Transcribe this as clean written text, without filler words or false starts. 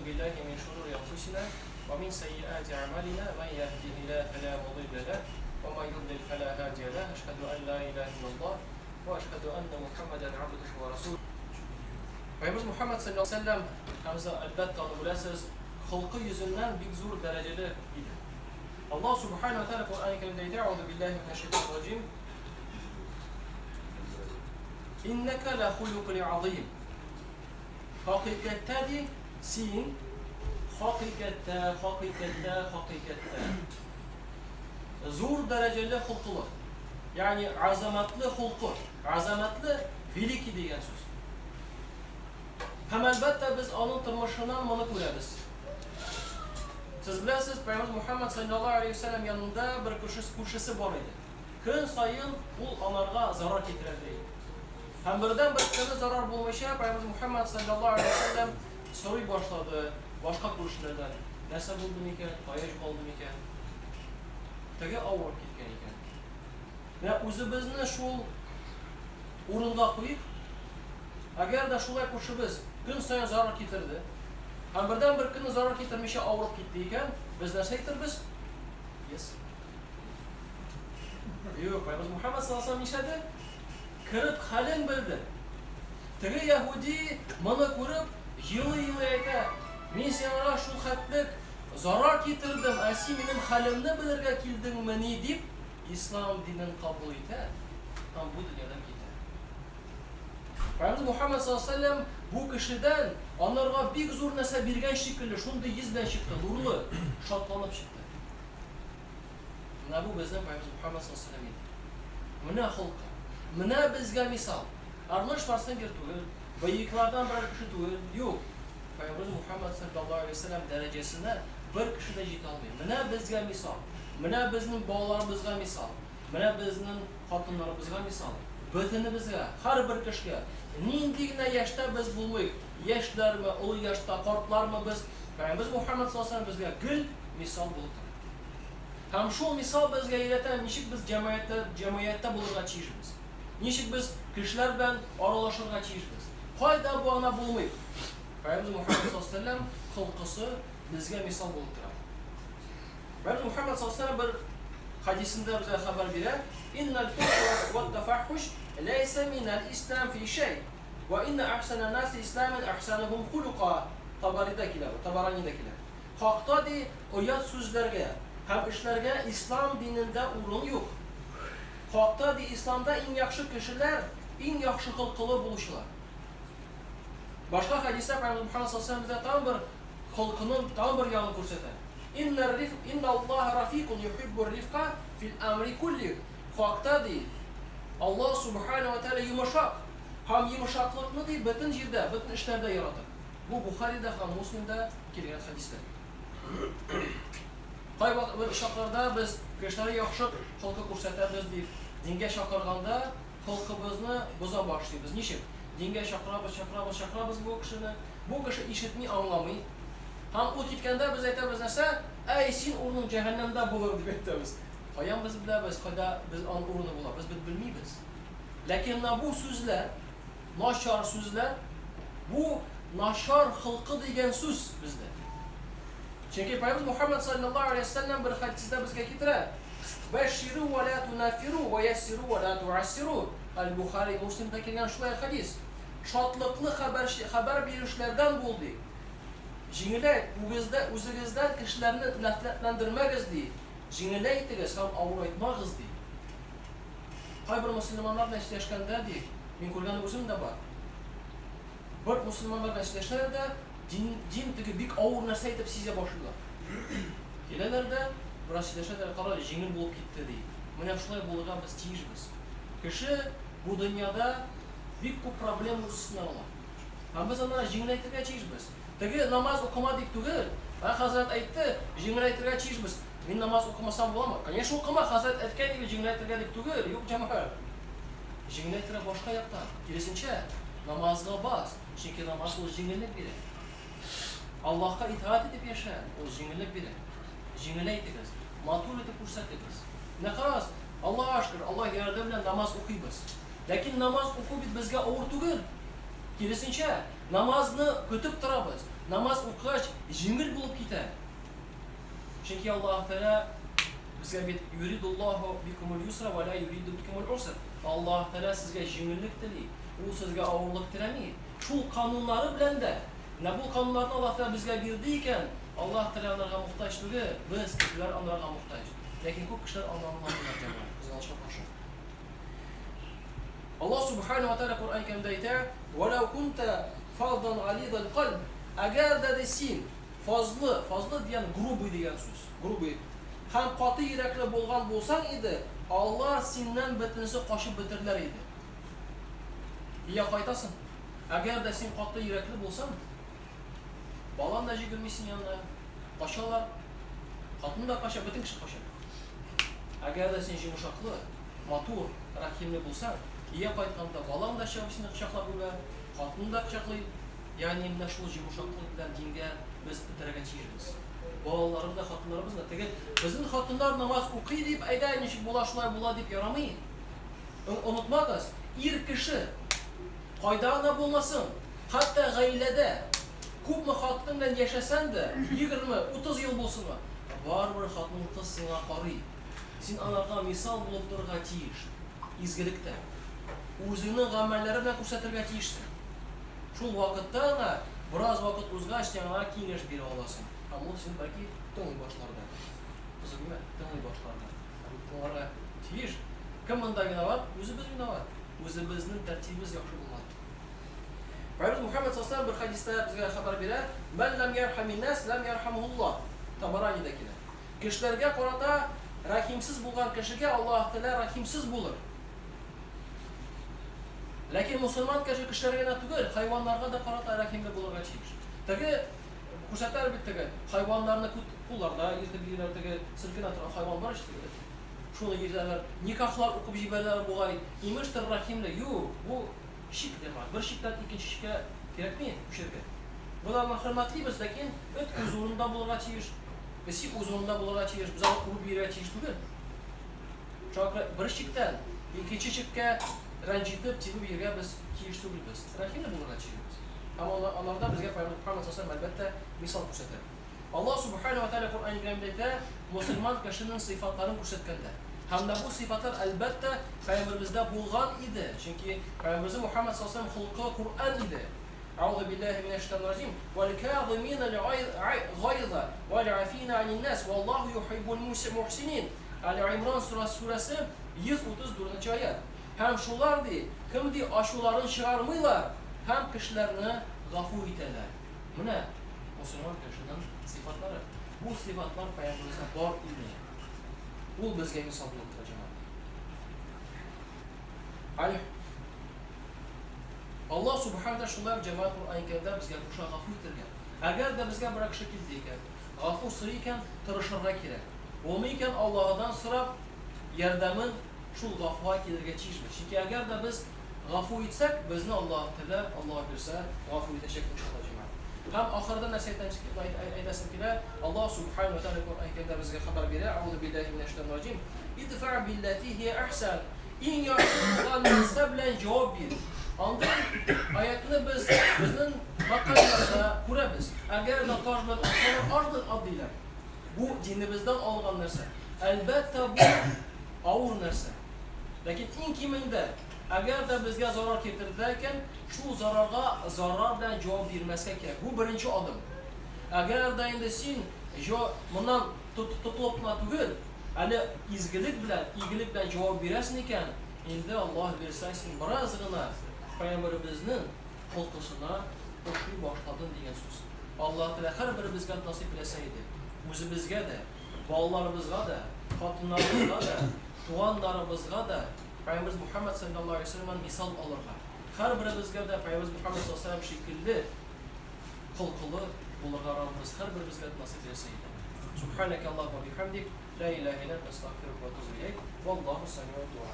بالله من شرور أنفسنا ومن سيئات أعمالنا من يهده الله فلا مضل له ومن يضلل فلا هادي له أشهد أن لا إله إلا الله وأشهد أن محمدا عبده ورسوله. Peygamberimiz Muhammed sallallahu aleyhi ve sellem hamza elbette onu biləsiniz, xalqı yüzündən bir zur dərəcəli idi. Allah subhanahu wa ta'ala Kur'an-ı Kerim'de deyir: "Euzu billahi mineşşeytanirracim. İnneke la hulukun azim." Hakikattedir, sin hakikatte. Zur dereceli hulkulu. Yani azamatlı hulku. Azamatlı veliki degan söz. Hem elbette biz onun tırmışından bunu görürüz. Siz biləsiniz, Peygamberimiz Muhammed sallallahu aleyhi ve sellem yanında bir kuşisi var idi. Gün sayın ul onlarga zarar getirirdi. Hem birden bir kere zarar bulmuşa Peygamberimiz Muhammed sallallahu aleyhi ve sellem soruyu başladı. Başka kuruşlardan. Nasıl buldum iken, kayış kaldım iken. Tege avur gitken iken. Ve özümüzü şu orunda koyup, eğer de şulay kurşubuz gün sayın zarar getirdi. Hem birden bir gün zarar getirmişe avurup gitti iken, biz ne şeytirbiz? Yes. Yok, Peygamberimiz Muhammed sallallahu aleyhi ve sellem nişedi? Kırıp halin bildi. Tege Yahudi bana kurup yılı ayta. Men sana şu hatlık zarar getirdim. Asi benim halimni bilirge keldim meni deb İslam dinini kabul eter. Tam bu dünyadan gider. Peygamberimiz Muhammed sallallahu aleyhi ve sellem bu kişiden onlarga bir zor narsa bergan shekilli, shunda yizdan chiqdi, nurli, shodlanib chiqdi. Mana bu bizning Peygamberimiz Muhammed sallallahu aleyhi ve sellem edi. Mana xalqi, mana bizga misol. Arnold Schwarzenegger tugul, buyuklardan bir kishi tugul, yo'q. Peygamberimiz Muhammed sallallahu aleyhi ve sellem derecesine bir kişi de jeta olmaydi. Mana bizga misol. Mana bizning bolalarımızga misol. Mana bizning xotinlarimizga misol. Bitinimizga, har bir kishiga nindigina yoshda biz bo'lmaylik. Yoshlarmi, ulug' yoshda, qortlarmi biz Peygamberimiz Muhammed sallallahu aleyhi ve sellem bizga gul misol bo'ldi. Ham shu misol bizga yaratan nishik biz jamiyatda bo'lishga chiyishmiz. Nishik biz kishilar bilan aralashishga chiyishmiz. Qoida bu ana bo'lmaydi. Peygamberimiz Muhammed sallallahu aleyhi ve sellem xalqisi bizga misol bo'lib turadi. Peygamberimiz Muhammed sallallahu aleyhi ve sellem bir hadisinde bize haber verir. İnnel fuhş ve tefahhuş leyse minel İslam fi şey. Ve inne ahsenen nasi İslam'ın ahsanuhum huluka. Tabarani'dekiler. Hakta de oyat sözlerge, hem işlerge İslam dininde urun yok. Hakta de İslam'da en yakşı kişiler, en yakşı halkılı buluşlar. Başka hadiste Peygamber Muhammed sallallahu aleyhi ve sellem tam bir halkının tam bir yanı ko'rsatar. İnna Allah rafiqun yuhibbur rifqa fil amri kulli. Hakta de Allah subhanahu ve teala yumuşak. Ham yumuşaklıkını değil bütün yerde, bütün işlerde yaratır. Bu Bukhari'de ham Müslim'de kelgan hadisler. Qay bir şaqlarda biz kişileri yaxshi halka ko'rsatamiz deb dinga chaqirganda xalqimizni buza boshlaymiz. Nishib? Dinga chaqiramiz bu kishi eshitmay anglamay. Ham o't ketganda biz aytamiz narsa, "Ey sen o'rning jahannamda bo'lar" deb aytamiz. Qo'yan biz bilamiz, qayda biz o'rni bo'lar, biz bilmaymiz. Lekin bu so'zlar, noshor so'zlar, bu noshor xalqi degan so'z bizda. Chunki Peygamberimiz Muhammed sallallahu aleyhi ve sellem bir hadisda bizga keltiradi. Bashiru ve la tunafiru ve yassiru ve la tu'assiru. Al-Bukhari Müslim'de kelgan shulay hadis. Shodliqli xabar berishlardan bo'ldi. Jingilay, o'zingizdan kishilarni nafratlantirmagiz deydi. Jingillaytigiz ham avur aytmagiz deydi. Qay bir musulmonlar bilan ishlashganda deydi. Men ko'rgan o'zimda bor. Bir musulmonlar bilan ishlashlarda din tigi bik avur narsa aytib sizga boshlaydilar. Kelinlarda biroz ishlashada qaror jingil bo'lib ketdi deydi. Mana shulay bo'lgan biz tiyishmiz. Kishi bu dunyoda bik ko'p problema ustidan oladi. Ham biz ana jingillaytirga chiyishmiz. Tigi namoz o'qimadik tugul. Va Hazrat aytdi, jingillaytirga chiyishmiz. Men namoz o'qimasam bo'ladimi? Конечно, o'qima, Hazrat aytgandek jingillaytirga deb tugul. Yo'q jamoat. Jingillaytirga boshqa yoqda. Kirisincha namozga bos. Chunki namoz o'z jingillik beradi. Allohga itoat etib yasha, o'z jingillik beradi. Jingillaytigiz, motor etib ko'rsatamiz. Naqas Allohga shukr, Alloh yordam bilan namoz o'qiymiz. Lekin namoz o'qib bizga og'ir tugul. Kirisincha Намазны көтеп торабыз. Намаз укыгач җиңел булып китә. Чөнки Аллаһ Тәала безгә бит юридуллаһу бикумул юсра ва ла юриду бикумул уср. Аллаһ Тәала сезгә җиңеллек тели, ул сезгә авырлык теләми. Шул кануннары белән дә, менә бу кануннарны Аллаһ Тәала безгә бирде икән, Аллаһ Тәала аларга мохтаҗ түгел, без кешеләр аларга мохтаҗ. Ләкин күп кешеләр аңламыйлар җәмәгать. Без аңлашып каршы. Аллаһ Субханаһу ва Тәала Кур'ан Кәримдә әйтә: "Ва лау кунта фаздан галидал калб", әгәр дә син фазлы дигән грубый дигән сүз. Грубый. Һәм каты йөрәкле булган булсаң иде, Аллаһ синнән бөтенсе кашып бетерләр иде. Ия кайтасың. Әгәр дә син каты йөрәкле булсаң, балан да җигерми син янына, качалар, хатын да кача, бөтен кеше кача. Әгәр дә син җимшаклы, матур, рәхимле булсаң, ия кайтканда балан да чыгып сине кочаклап үбә, хатын да кочаклый. Ягъни менә шул җимшаклык белән дингә без бетерергә тиешбез. Балаларыбыз да, хатыннарыбыз да теге безнең хатыннар намаз укый дип, әйдә ничек була шулай була дип ярамый. Онытмагыз, ир кеше кайда гына булмасын, хәтта гаиләдә күпме хатын белән яшәсәң дә, 20-30 ел булсынмы, барбер хатын кыз сиңа карый. Син аларга мисал булып торырга тиеш. Изгелектә. Үзеңнең гамәлләре белән күрсәтергә тиешсең. Шул вакытта гына бераз вакыт узгач сиңа киңәш бирә аласың. Һәм ул син бәлки тыңлый башларда. Кызыгымы, тыңлый башларда. Аларга тиеш. Кем монда виноват? Үзебез виноват. Үзебезнең тәртибебез яхшы булмады. Пәйгамбер Мухаммад саллаллаху алейхи ва саллям бер хадистә безгә хәбәр бирә: "Мен лам ярхамин нас, лам ярхамуллаһ." Табаранидә килә. Кешеләргә карата рәхимсез булган кешегә Аллаһ Тәала рәхимсез булыр. Ләкин мусульман кешеләргә генә түгел, хайваннарга да карата рәхимле булырга тиеш. Теге күрсәтәр бит теге хайваннарны кулларда иртеп йөргән теге силкенә торган хайван бар ичтеге. Шуны йөрәләр, никахлар укып җибәрәләр бугай. Имештер рәхимле. Юк, бу шик димәк. Бер шиктән икенче шиккә кирәкми күчәргә. Буларны хөрмәтлибез, ләкин эт үз урынында булырга тиеш. Песи үз урынында булырга тиеш. Без аны курып бирергә тиеш түгел. Чакы бер шиктән икенче шиккә рәнҗитеп тибеп йөргә без тиеш түгелбез. Рәхимле булырга тиешбез. Һәм аларда безгә Пәйгамбер Мөхәммәд саллаллаху алейхи ва саллям әлбәттә мисал күрсәтә. Аллаһ Субханаһу ва Тәала Кур'ан Кәримдә әйтә, мусульман кешенең сыйфатларын күрсәткәндә. Һәм дә бу сыйфатлар әлбәттә Пәйгамбәрбездә булган иде. Чөнки Пәйгамбәрбез Мөхәммәд саллаллаху алейхи ва саллям хулкы Кур'ан иде. Аузу биллаһи минәш шайтанир раҗим. Вал каазимина ал-гайза вал афина ан-нас валлаһу юхиббул мухсинин. Али-Имран сурәсе 134 аят. Һәм шулар ди, кем ди ачуларын чыгармыйлар, һәм кешеләрне гафу итәләр. Менә мусульман кешенең сыйфатлары. Бу сыйфатлар Пәйгамбәрбездә бар иде. Ул безгә мисал булып тора җәмәгать. Аллаһ Субханаһу шулар җәмәгать Кур'ан Кәримдә безгә куша гафу итәргә. Әгәр дә безгә бер кеше килде икән, гафу сорый икән, тырышырга кирәк. Булмый икән Аллаһдан сорап, ярдәмен шул гафуга килергә тиешбез. Чөнки әгәр дә без гафу итсәк, безне Аллаһ Тәала, Аллаһ бирсә, гафу итәчәк иншаллаһ җәмәгать. Һәм ахырда нәрсә әйтәсем килә, Аллаһ Субханаһу ва Тәала Кур'ан Кәримдә безгә хәбәр бирә: "Аузу биллаһи минәш шайтанир раҗим. Идфа биллати һия ахсан." Иң яхшы булган нәрсә белән җавап бир. Анда аятны безнең вакыйгаларда күрәбез. Әгәр дә таш белән ardın аддыйлар. Бу динебездән алган нәрсә. Әлбәттә бу авыр нәрсә. Ләкин иң кимендә әгәр дә безгә зарар китерде икән, шул зарарга зарар белән җавап бирмәскә кирәк. Бу беренче адым. Әгәр дә инде син моннан тотылып кына түгел, әле изгелек белән, игелек белән җавап бирәсең икән, инде Аллаһ бирсә син бераз гына Пәйгамбәрбезнең хулкысына ошый башладың дигән сүз. Аллаһ Тәала һәрберебезгә насыйп итсә иде. Үзебезгә дә, балаларыбызга да, хатыннарыбызга да, туганнарыбызга да Пәйгамбер Мөхәммәд саллаллаһу алейхи ва саллям мисал алырга. Һәрберебезгә дә Пәйгамбер Мөхәммәд саллаллаһу алейхи ва саллям шикелле хулкылы булырга Раббыбыз һәрберебезгә насыйп итсә иде. Субханака Аллаһумма ва бихамдик, ла илаһа илля анта, астагфирука ва атубу илейк. Валлаһу самиъун дуа.